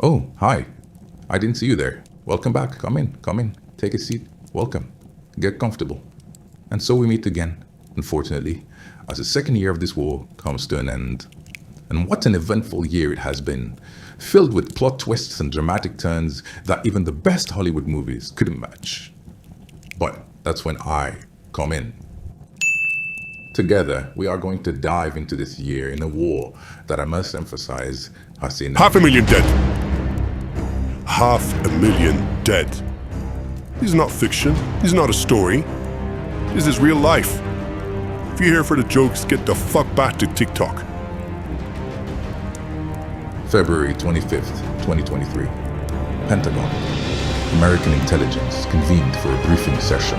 Oh, hi. I didn't see you there. Welcome back. Come in. Take a seat. Welcome. Get comfortable. And so we meet again, unfortunately, as the second year of this war comes to an end. And what an eventful year it has been, filled with plot twists and dramatic turns that even the best Hollywood movies couldn't match. But that's when I come in. Together, we are going to dive into this year in a war that I must emphasize has seen 500,000 dead. 500,000 dead. This is not fiction. This is not a story. This is real life. If you're here for the jokes, get the fuck back to TikTok. February 25th, 2023. Pentagon. American intelligence convened for a briefing session.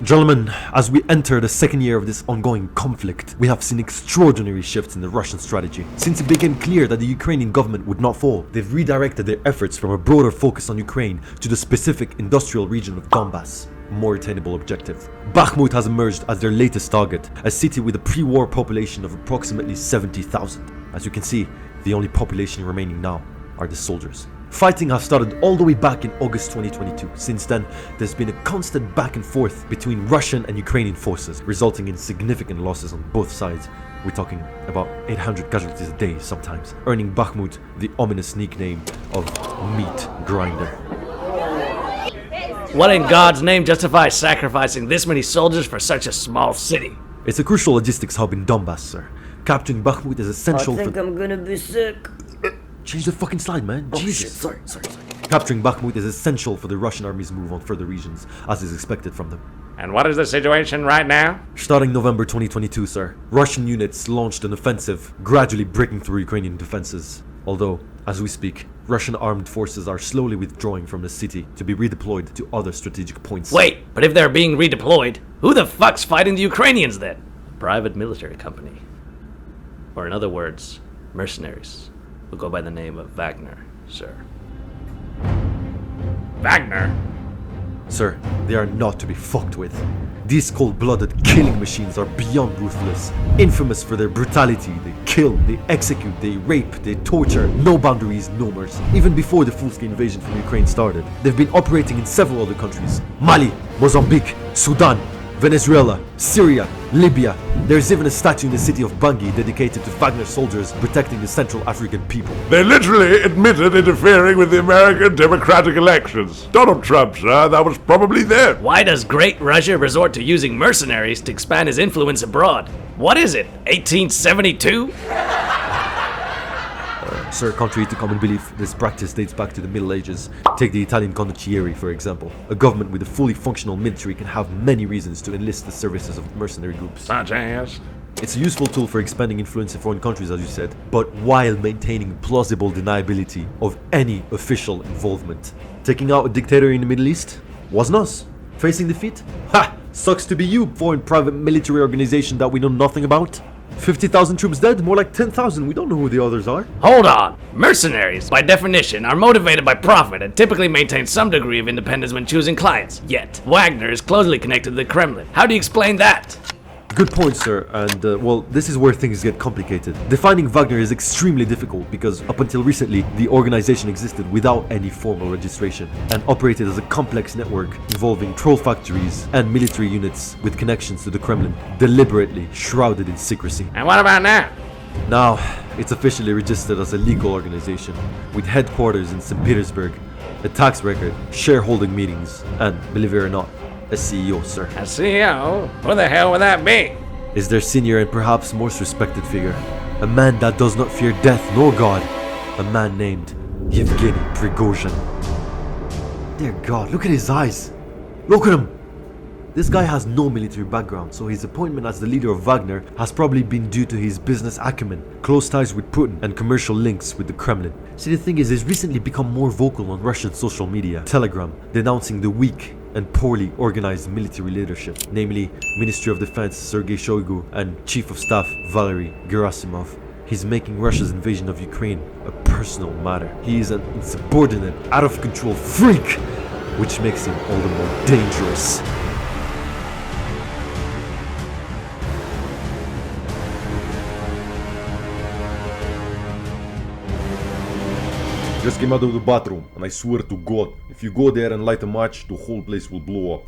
Gentlemen, as we enter the second year of this ongoing conflict, we have seen extraordinary shifts in the Russian strategy. Since it became clear that the Ukrainian government would not fall, they've redirected their efforts from a broader focus on Ukraine to the specific industrial region of Donbass, a more attainable objective. Bakhmut has emerged as their latest target, a city with a pre-war population of approximately 70,000. As you can see, the only population remaining now are the soldiers. Fighting has started all the way back in August 2022. Since then, there's been a constant back and forth between Russian and Ukrainian forces, resulting in significant losses on both sides. We're talking about 800 casualties a day sometimes, earning Bakhmut the ominous nickname of Meat Grinder. What in God's name justifies sacrificing this many soldiers for such a small city? It's a crucial logistics hub in Donbass, sir. Capturing Bakhmut is essential I think I'm gonna be sick. Change the fucking slide, man. Oh, Jesus. shit. Sorry. Capturing Bakhmut is essential for the Russian army's move on further regions, as is expected from them. And what is the situation right now? Starting November 2022, sir, Russian units launched an offensive, gradually breaking through Ukrainian defenses. Although, as we speak, Russian armed forces are slowly withdrawing from the city to be redeployed to other strategic points. Wait, but if they're being redeployed, who the fuck's fighting the Ukrainians then? A private military company. Or in other words, mercenaries, who go by the name of Wagner, sir. Wagner? Sir, they are not to be fucked with. These cold-blooded killing machines are beyond ruthless. Infamous for their brutality, they kill, they execute, they rape, they torture. No boundaries, no mercy. Even before the full-scale invasion from Ukraine started, they've been operating in several other countries. Mali, Mozambique, Sudan, Venezuela, Syria, Libya. There's even a statue in the city of Bangui dedicated to Wagner soldiers protecting the Central African people. They literally admitted interfering with the American democratic elections. Donald Trump, sir, that was probably them. Why does Great Russia resort to using mercenaries to expand his influence abroad? What is it, 1872? Sir, contrary to common belief, this practice dates back to the Middle Ages. Take the Italian condottieri, for example. A government with a fully functional military can have many reasons to enlist the services of mercenary groups. Such as? It's a useful tool for expanding influence in foreign countries, as you said, but while maintaining plausible deniability of any official involvement. Taking out a dictator in the Middle East? Wasn't us. Facing defeat? Ha! Sucks to be you, foreign private military organization that we know nothing about. 50,000 troops dead? More like 10,000. We don't know who the others are. Hold on. Mercenaries, by definition, are motivated by profit and typically maintain some degree of independence when choosing clients. Yet, Wagner is closely connected to the Kremlin. How do you explain that? Good point, sir, and well, this is where things get complicated. Defining Wagner is extremely difficult because up until recently, the organization existed without any formal registration and operated as a complex network involving troll factories and military units with connections to the Kremlin, deliberately shrouded in secrecy. And what about now? Now, it's officially registered as a legal organization with headquarters in St. Petersburg, a tax record, shareholding meetings, and, believe it or not, a CEO, sir. A CEO? Who the hell would that be? Is their senior and perhaps most respected figure. A man that does not fear death nor God. A man named Yevgeny Prigozhin. Dear God, look at his eyes. Look at him. This guy has no military background, so his appointment as the leader of Wagner has probably been due to his business acumen, close ties with Putin, and commercial links with the Kremlin. See, the thing is, he's recently become more vocal on Russian social media, Telegram, denouncing the weak and poorly organized military leadership, namely Ministry of Defense Sergei Shoigu and Chief of Staff Valery Gerasimov. He's making Russia's invasion of Ukraine a personal matter. He is an insubordinate, out-of-control freak, which makes him all the more dangerous. just came out of the bathroom, and I swear to God, if you go there and light a match, the whole place will blow up.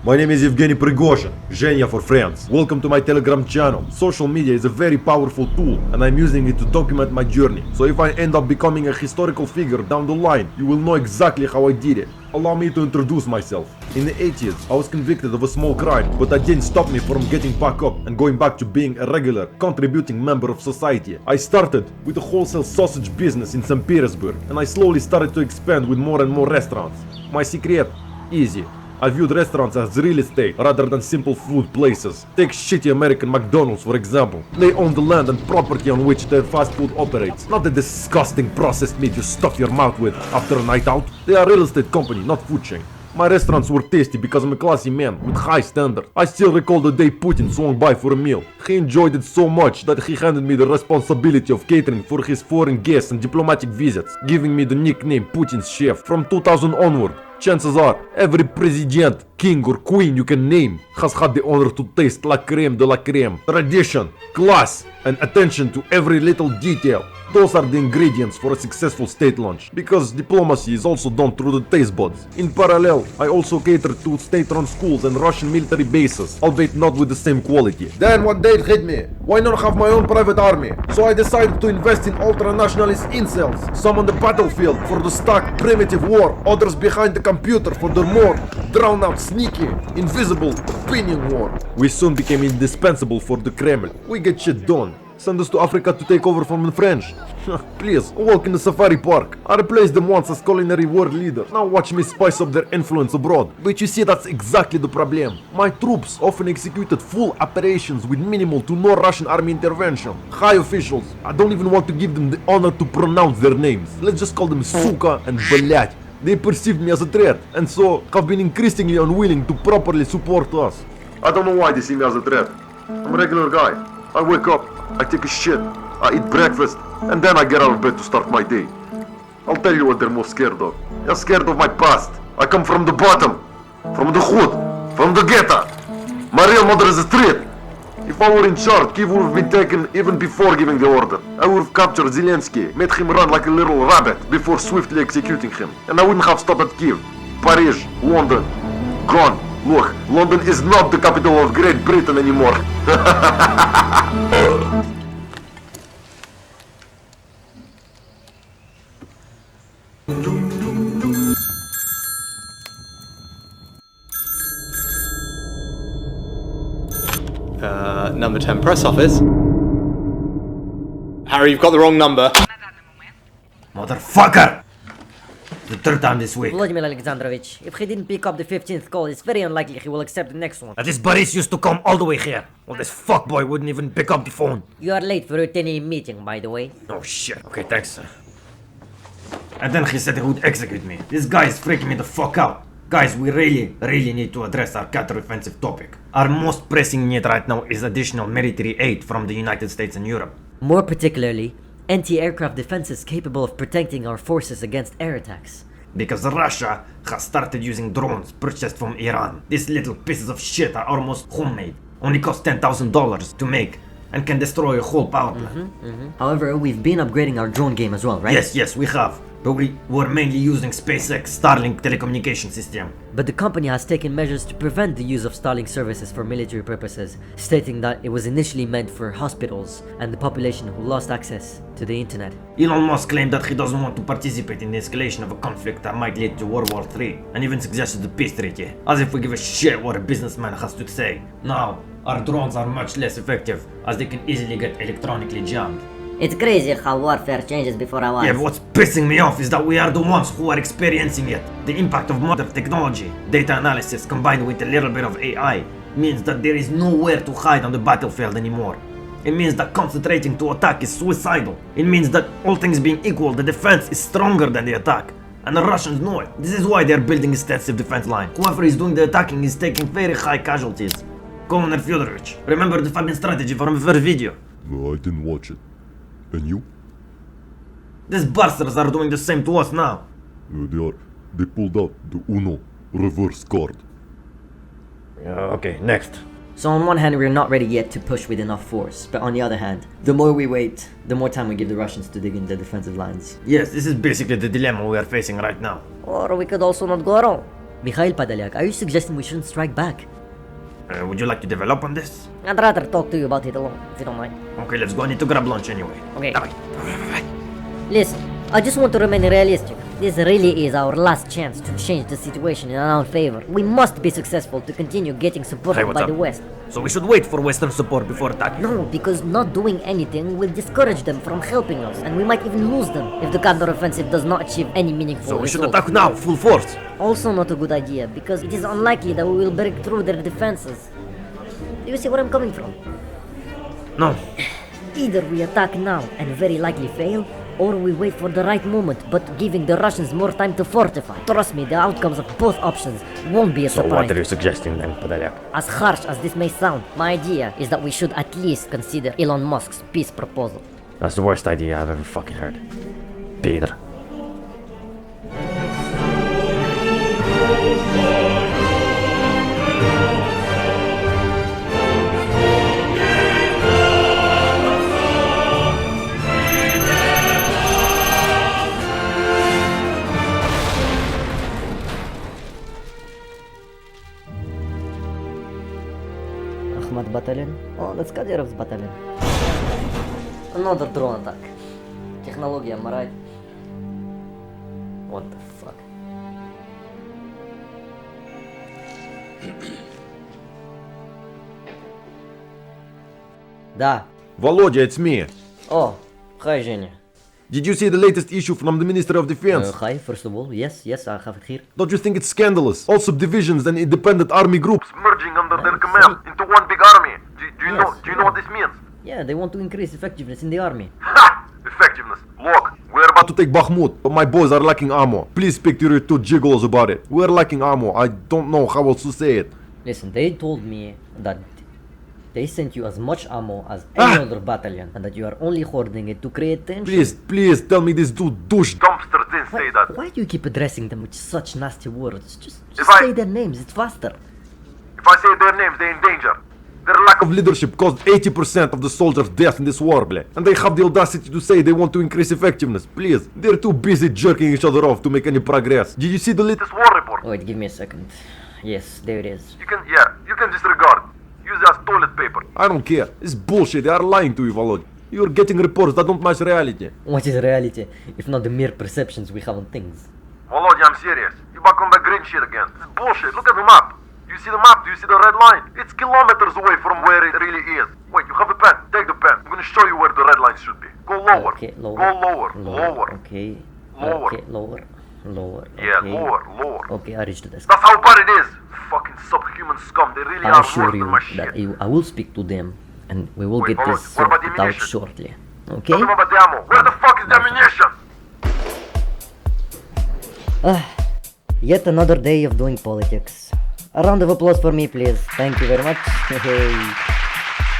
My name is Evgeny Prigozhin, Zhenya for friends. Welcome to my Telegram channel. Social media is a very powerful tool, and I'm using it to document my journey. So if I end up becoming a historical figure down the line, you will know exactly how I did it. Allow me to introduce myself. In the 80s, I was convicted of a small crime, but that didn't stop me from getting back up and going back to being a regular, contributing member of society. I started with a wholesale sausage business in St. Petersburg, and I slowly started to expand with more and more restaurants. My secret? Easy. I viewed restaurants as real estate rather than simple food places. Take shitty American McDonald's for example. They own the land and property on which their fast food operates, not the disgusting processed meat you stuff your mouth with after a night out. They are a real estate company, not food chain. My restaurants were tasty because I'm a classy man with high standards. I still recall the day Putin swung by for a meal. He enjoyed it so much that he handed me the responsibility of catering for his foreign guests and diplomatic visits, giving me the nickname Putin's chef. From 2000 onward, chances are every president, king or queen you can name has had the honor to taste la creme de la creme. Tradition, class, and attention to every little detail. Those are the ingredients for a successful state launch, because diplomacy is also done through the taste buds. In parallel, I also cater to state-run schools and Russian military bases, albeit not with the same quality. Then one day it hit me, why not have my own private army? So I decided to invest in ultra-nationalist incels, some on the battlefield for the stark primitive war, others behind the computer for the more drawn-out, sneaky, invisible opinion war. We soon became indispensable for the Kremlin. We get shit done. Send us to Africa to take over from the French. Please, walk in the safari park. I replaced them once as culinary world leader. Now watch me spice up their influence abroad. But you see, that's exactly the problem. My troops often executed full operations with minimal to no Russian army intervention. High officials, I don't even want to give them the honor to pronounce their names. Let's just call them Suka and Balyat. They perceived me as a threat, and so have been increasingly unwilling to properly support us. I don't know why they see me as a threat. I'm a regular guy. I wake up, I take a shit, I eat breakfast, and then I get out of bed to start my day. I'll tell you what they're most scared of. They're scared of my past. I come from the bottom, from the hood, from the ghetto. My real mother is a threat. If I were in charge, Kiev would have been taken even before giving the order. I would have captured Zelensky, made him run like a little rabbit before swiftly executing him. And I wouldn't have stopped at Kiev, Paris, London, gone. Look, London is not the capital of Great Britain anymore. Number 10 press office. Harry, you've got the wrong number. Motherfucker! The third time this week. Vladimir Alexandrovich, if he didn't pick up the 15th call, it's very unlikely he will accept the next one. This Boris used to come all the way here. Well, this fuckboy wouldn't even pick up the phone. You are late for your 10 a.m. meeting, by the way. Oh shit. Okay, thanks, sir. And then he said he would execute me. This guy is freaking me the fuck out. Guys, we really need to address our counter-offensive topic. Our most pressing need right now is additional military aid from the United States and Europe. More particularly, anti-aircraft defenses capable of protecting our forces against air attacks. Because Russia has started using drones purchased from Iran. These little pieces of shit are almost homemade. Only cost $10,000 to make and can destroy a whole power plant. However, we've been upgrading our drone game as well, right? Yes, we have. But we were mainly using SpaceX Starlink telecommunication system. But the company has taken measures to prevent the use of Starlink services for military purposes, stating that it was initially meant for hospitals and the population who lost access to the internet. Elon Musk claimed that he doesn't want to participate in the escalation of a conflict that might lead to World War III, and even suggested a peace treaty, as if we give a shit what a businessman has to say. Now, our drones are much less effective, as they can easily get electronically jammed. It's crazy how warfare changes before our eyes. Yeah, but what's pissing me off is that we are the ones who are experiencing it. The impact of modern technology, data analysis combined with a little bit of AI, means that there is nowhere to hide on the battlefield anymore. It means that concentrating to attack is suicidal. It means that, all things being equal, the defense is stronger than the attack. And the Russians know it. This is why they are building extensive defense line. Whoever is doing the attacking is taking very high casualties. Colonel Fyodorovich, remember the Fabian strategy from the first video? No, I didn't watch it. And you? These bastards are doing the same to us now. They are. They pulled out the Uno reverse card. Okay, next. So on one hand, we're not ready yet to push with enough force, but on the other hand, the more we wait, the more time we give the Russians to dig in the defensive lines. Yes, this is basically the dilemma we are facing right now. Or we could also not go wrong. Mikhail Podolyak, are you suggesting we shouldn't strike back? Would you like to develop on this? I'd rather talk to you about it alone, if you don't mind. Okay, let's go. I need to grab lunch anyway. Okay. Listen, I just want to remain realistic. This really is our last chance to change the situation in our favor. We must be successful to continue getting supported Hey, what's by up? the West. So we should wait for Western support before attacking? No, because not doing anything will discourage them from helping us, and we might even lose them if the counteroffensive does not achieve any meaningful So we should results. attack now, full force. Also not a good idea, because it is unlikely that we will break through their defenses. Do you see where I'm coming from? No. Either we attack now and very likely fail, or we wait for the right moment, but giving the Russians more time to fortify. Trust me, the outcomes of both options won't be a So surprise. what are you suggesting then, Podolyak? As harsh as this may sound, my idea is that we should at least consider Elon Musk's peace proposal. That's the worst idea I've ever fucking heard. Peter. Ahmad battalion? Oh, that's Kadyrov's battalion. Another drone attack. Technology, am I right? What the fuck? Da. Volodya, it's me. Oh, hi, Zhenya. Did you see the latest issue from the Ministry of Defense? Hi, first of all, yes, I have it here. Don't you think it's scandalous? All subdivisions and independent army groups merging under their command into one big army. Do you know what this means? Yeah, they want to increase effectiveness in the army. Ha! Effectiveness. Look, we're about to take Bakhmut, but my boys are lacking ammo. Please speak to your two gigolos about it. We're lacking ammo. I don't know how else to say it. Listen, they told me that they sent you as much ammo as any other battalion, and that you are only hoarding it to create tension. Please tell me this dude douche. dumpsters didn't say that. Why do you keep addressing them with such nasty words? Just If I- say their names, it's faster. If I say their names, they're in danger. Their lack Of leadership caused 80% of the soldiers' death in this war, ble. And they have the audacity to say they want to increase effectiveness. Please, they're too busy jerking each other off to make any progress. Did you see the latest war report? Wait, give me a second. Yes, there it is. You can disregard. Use it as toilet paper. I don't care. It's bullshit. They are lying to you, Volodya. You're getting reports that don't match reality. What is reality, if not the mere perceptions we have on things? Volodya, I'm serious. You back on that green shit again. It's bullshit. Look at the map. Do you see the map? Do you see the red line? It's kilometers away from where it really is. Wait, you have a pen. Take the pen. I'm gonna show you where the red line should be. Go lower. Okay, lower. Go lower. Lower. Okay. Lower. Okay, lower. Lower. Yeah, okay. lower. Okay, I reached the desk. That's how bad it is. Fucking subhuman scum. They really I are assure worse than you my shit. that I will speak to them, and we will Wait, get this what about the sorted out ammunition? shortly. Tell Okay? me about the ammo. Where the fuck is the ammunition? Yet another day of doing politics. A round of applause for me, please. Thank you very much.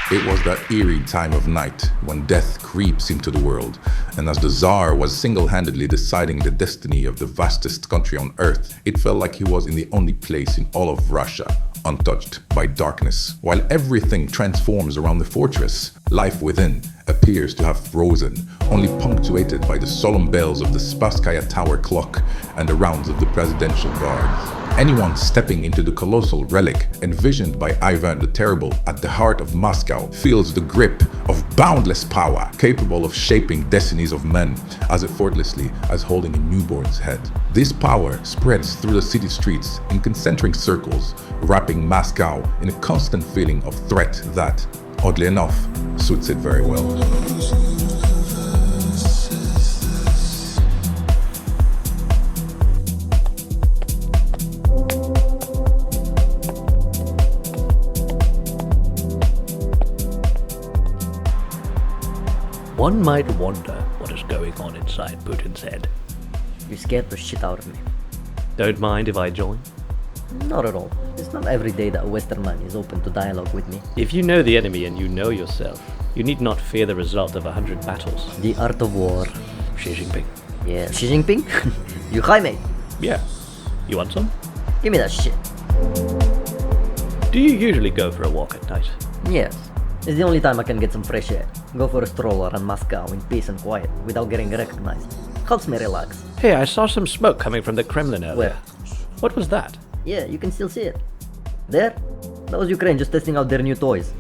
It was that eerie time of night when death creeps into the world, and as the Tsar was single-handedly deciding the destiny of the vastest country on earth, it felt like he was in the only place in all of Russia untouched by darkness. While everything transforms around the fortress, life within appears to have frozen, only punctuated by the solemn bells of the Spasskaya Tower clock and the rounds of the presidential guards. Anyone stepping into the colossal relic envisioned by Ivan the Terrible at the heart of Moscow feels the grip of boundless power, capable of shaping destinies of men as effortlessly as holding a newborn's head. This power spreads through the city streets in concentric circles, wrapping Moscow in a constant feeling of threat that, oddly enough, suits it very well. One might wonder what is going on inside Putin's head. You scared the shit out of me. Don't mind if I join? Not at all. It's not every day that a Western man is open to dialogue with me. If you know the enemy and you know yourself, you need not fear the result of 100 battles. The art of war. Xi Jinping. Yeah, Xi Jinping? You high, mate? Yeah. You want some? Give me that shit. Do you usually go for a walk at night? Yes. It's the only time I can get some fresh air. Go for a stroll around Moscow in peace and quiet without getting recognized. Helps me relax. Hey, I saw some smoke coming from the Kremlin earlier. Where? What was that? Yeah, you can still see it. There? That was Ukraine just testing out their new toys.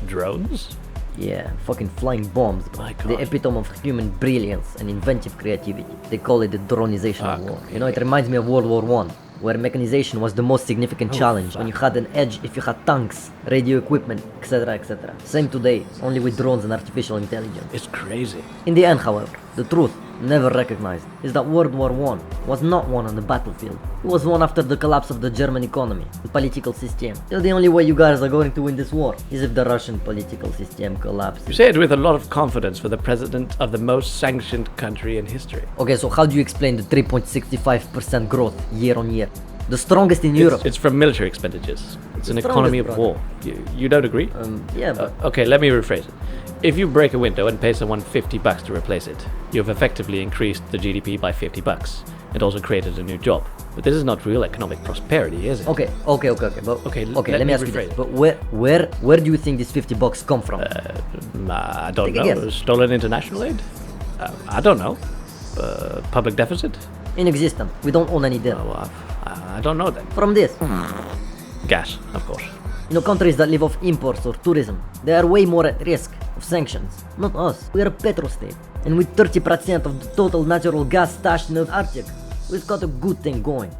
Drones? Yeah, fucking flying bombs. My The God. epitome of human brilliance and inventive creativity. They call it the dronization of war. You know, it reminds me of World War I, where mechanization was the most significant challenge, when you had an edge if you had tanks, radio equipment, etc., etc. Same today, only with drones and artificial intelligence. It's crazy. In the end, however, the truth, never recognized, is that World War I was not won on the battlefield. It was won after the collapse of the German economy, the political system. So the only way you guys are going to win this war is if the Russian political system collapses. You say it with a lot of confidence for the president of the most sanctioned country in history. Okay, so how do you explain the 3.65% growth year on year? The strongest in Europe. It's from military expenditures. It's an The economy of strongest, war. You don't agree? Yeah, but Okay, let me rephrase it. If you break a window and pay someone $50 to replace it, you've effectively increased the GDP by $50 and also created a new job. But this is not real economic prosperity, is it? okay, but Okay, let let me me ask you this. rephrase it. But where do you think this $50 come from? I don't Take a know. guess. Stolen international aid? I don't know. Public deficit? Inexistent. We don't own any debt. Oh, I don't know then. From this, Gas, of course. you know, countries that live off imports or tourism, they are way more at risk of sanctions. Not us. We are a petrostate. And with 30% of the total natural gas stashed in the Arctic, we've got a good thing going.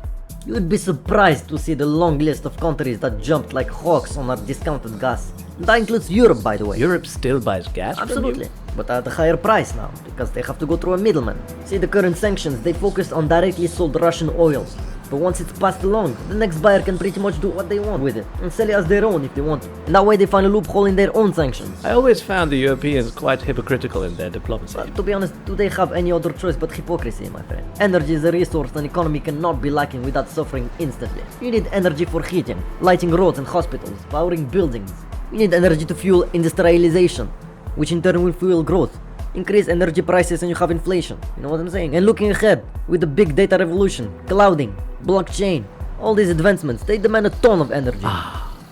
You would be surprised to see the long list of countries that jumped like hawks on our discounted gas. And that includes Europe, by the way. Europe still buys gas from you? Absolutely. But at a higher price now, because they have to go through a middleman. See, the current sanctions, they focused on directly sold Russian oil. But once it's passed along, the next buyer can pretty much do what they want with it, and sell it as their own if they want. And that way they find a loophole in their own sanctions. I always found the Europeans quite hypocritical in their diplomacy. But to be honest, do they have any other choice but hypocrisy, my friend? Energy is a resource an economy cannot be lacking without suffering instantly. You need energy for heating, lighting roads and hospitals, powering buildings. You need energy to fuel industrialization, which in turn will fuel growth. Increase energy prices and you have inflation. You know what I'm saying? And looking ahead, with the big data revolution, clouding, blockchain, all these advancements, they demand a ton of energy.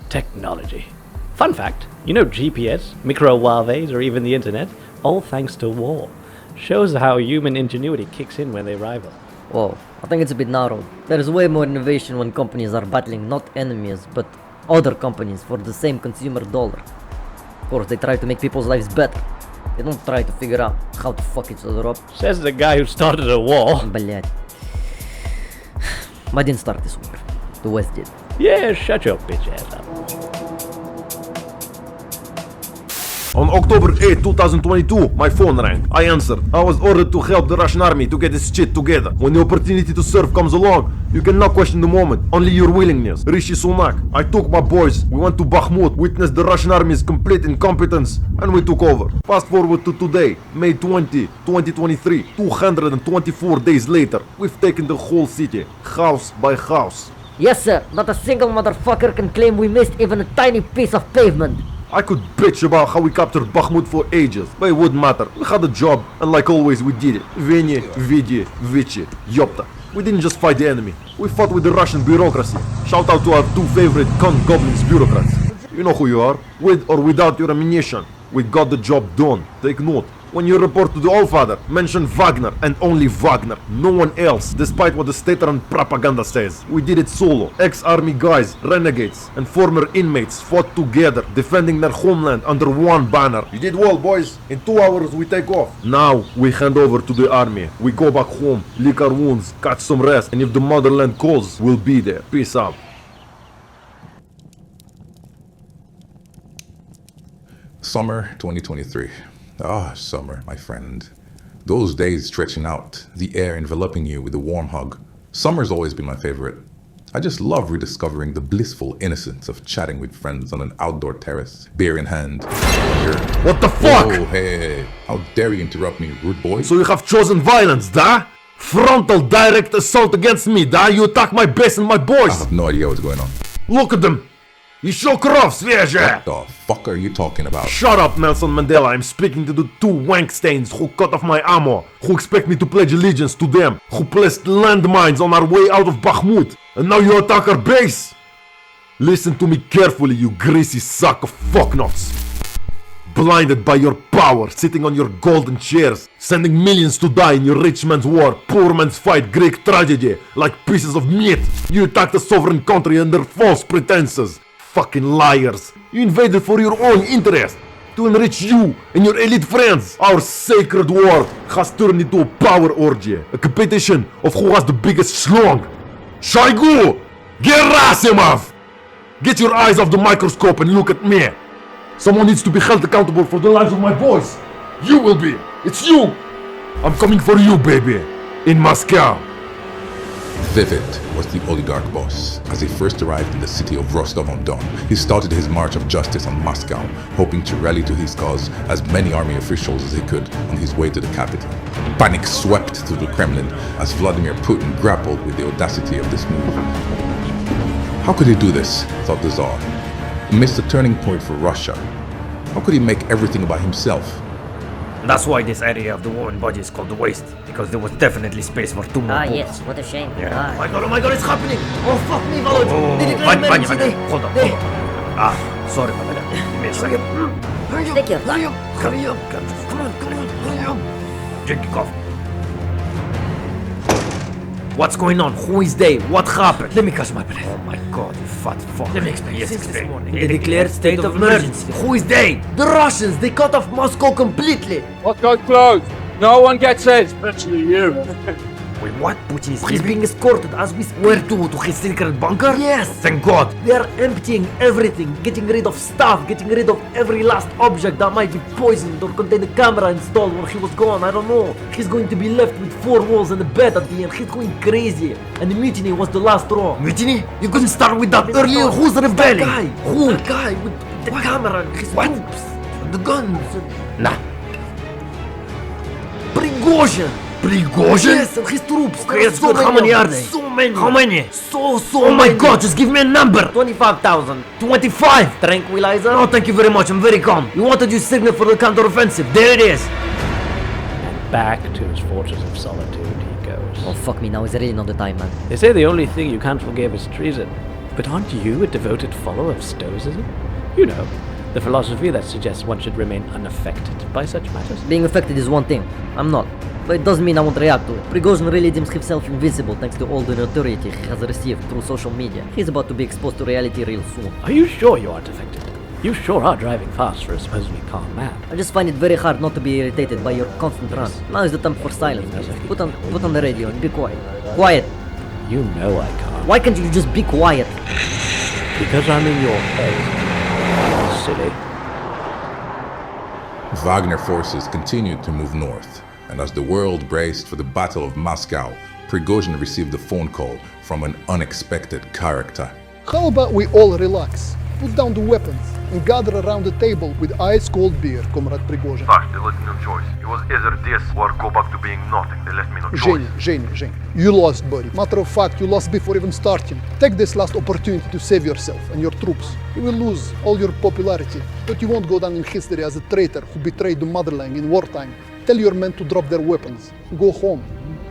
Technology. Fun fact, you know GPS, microwaves, or even the internet, all thanks to war. Shows how human ingenuity kicks in when they rival. Whoa, I think it's a bit narrow. There is way more innovation when companies are battling not enemies, but other companies for the same consumer dollar. Of course, they try to make people's lives better. They don't try to figure out how to fuck each other up. Says the guy who started a war. Блять. I didn't start this war. The West did. Yeah, shut your bitch ass up. On October 8, 2022, my phone rang. I answered. I was ordered to help the Russian army to get its shit together. When the opportunity to serve comes along, you cannot question the moment, only your willingness. Rishi Sunak. I took my boys, we went to Bakhmut, witnessed the Russian army's complete incompetence, and we took over. Fast forward to today, May 20, 2023, 224 days later, we've taken the whole city, house by house. Yes, sir. Not a single motherfucker can claim we missed even a tiny piece of pavement. I could bitch about how we captured Bakhmut for ages, but it wouldn't matter. We had a job, and like always we did it. Veni, vidi, vici, yopta. We didn't just fight the enemy, we fought with the Russian bureaucracy. Shout out to our two favorite cunt goblins bureaucrats. You know who you are, with or without your ammunition. We got the job done. Take note. When you report to the Allfather, mention Wagner and only Wagner, no one else, despite what the state-run propaganda says. We did it solo. Ex-army guys, renegades, and former inmates fought together, defending their homeland under one banner. You did well, boys. In 2 hours we take off. Now we hand over to the army. We go back home, lick our wounds, catch some rest, and if the motherland calls, we'll be there. Peace out. Summer 2023. Ah, summer, my friend. Those days stretching out, the air enveloping you with a warm hug. Summer's always been my favorite. I just love rediscovering the blissful innocence of chatting with friends on an outdoor terrace, beer in hand. What the fuck? Oh, hey, how dare you interrupt me, rude boy? So you have chosen violence, da? Frontal direct assault against me, da? You attack my base and my I boys! have no idea what's going on. Look at them! Еще кровь свежая! What the fuck are you talking about? Shut up, Nelson Mandela. I'm speaking to the two wank stains who cut off my ammo, who expect me to pledge allegiance to them, who placed landmines on our way out of Bakhmut, and now you attack our base! Listen to me carefully, you greasy sack of fucknuts. Blinded by your power, sitting on your golden chairs, sending millions to die in your rich man's war, poor man's fight, Greek tragedy, like pieces of meat. You attacked a sovereign country under false pretenses. Fucking liars. You invaded for your own interest, to enrich you and your elite friends. Our sacred war has turned into a power orgy, a competition of who has the biggest schlong. Shoigu! Gerasimov! Get your eyes off the microscope and look at me. Someone needs to be held accountable for the lives of my boys. You will be. It's you. I'm coming for you, baby. In Moscow. Vivid was the oligarch boss. As he first arrived in the city of Rostov-on-Don, he started his march of justice on Moscow, hoping to rally to his cause as many army officials as he could on his way to the capital. Panic swept through the Kremlin as Vladimir Putin grappled with the audacity of this move. How could he do this, thought the Tsar. He missed a turning point for Russia. How could he make everything about himself? That's why this area of the woman body is called the waist, because there was definitely space for two more Ah, boobs. yes, what a shame. Yeah. Oh my god, it's happening! Oh, fuck me, Volodya! Hold on. Ah, sorry, my bad. Give me a second. Take your time. Hurry up. Come on, hurry up. Drink your coffee. What's going on? Who is they? What happened? Let me catch my breath. Oh my god, you fat fuck. Let me explain. Yes, Since this morning, They declared state of emergency. Who is they? The Russians, they cut off Moscow completely. Moscow closed. No one gets in. Especially you. Wait, what? Putin is He's being escorted as we speak. Where to? To his secret bunker? Yes. Thank God. They are emptying everything, getting rid of stuff, getting rid of every last object that might be poisoned or contain a camera installed where he was gone. I don't know. He's going to be left with 4 walls and a bed at the end. He's going crazy. And the mutiny was the last straw. Mutiny? You couldn't start with that earlier. Who's rebelling? That guy. Who? The guy with the camera and his troops. The guns. Nah. Prigozhin. Prigozhin? Yes, and his troops. Okay, that's good. How many are they? So many. How many? So Oh my many. god, just give me a number. 25,000. 25. Tranquilizer. No, thank you very much. I'm very calm. You wanted your signal for the counteroffensive. There it is. And back to his fortress of solitude he goes. Oh, fuck me, now is really not the time, man. They say the only thing you can't forgive is treason. But aren't you a devoted follower of Stoicism? You know, the philosophy that suggests one should remain unaffected by such matters. Being affected is one thing. I'm not. But it doesn't mean I won't react to it. Prigozhin really deems himself invincible thanks to all the notoriety he has received through social media. He's about to be exposed to reality real soon. Are you sure you aren't affected? You sure are driving fast for a supposedly calm man. I just find it very hard not to be irritated by your constant rant. Now is the time for silence. Put on the radio and be quiet. Quiet! You know I can't. Why can't you just be quiet? Because I'm in your head. Silly. Wagner forces continued to move north, and as the world braced for the Battle of Moscow, Prigozhin received a phone call from an unexpected character. How about we all relax, put down the weapons, and gather around the table with ice-cold beer, Comrade Prigozhin? Sash, they left me no choice. It was either this or go back to being nothing. They left me no choice. Zhenya, you lost, buddy. Matter of fact, you lost before even starting. Take this last opportunity to save yourself and your troops. You will lose all your popularity, but you won't go down in history as a traitor who betrayed the motherland in wartime. Tell your men to drop their weapons, go home,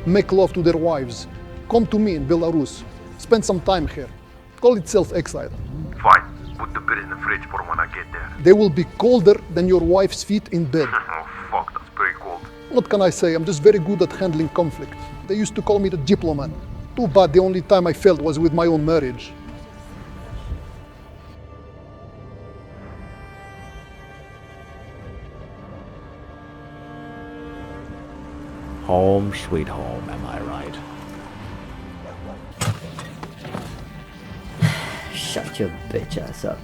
make love to their wives. Come to me in Belarus, spend some time here. Call it self-exile. Fine. Put the beer in the fridge for when I get there. They will be colder than your wife's feet in bed. Oh, fuck, that's pretty cold. What can I say? I'm just very good at handling conflict. They used to call me the diplomat. Too bad the only time I failed was with my own marriage. Home sweet home, am I right? Shut your bitch ass up.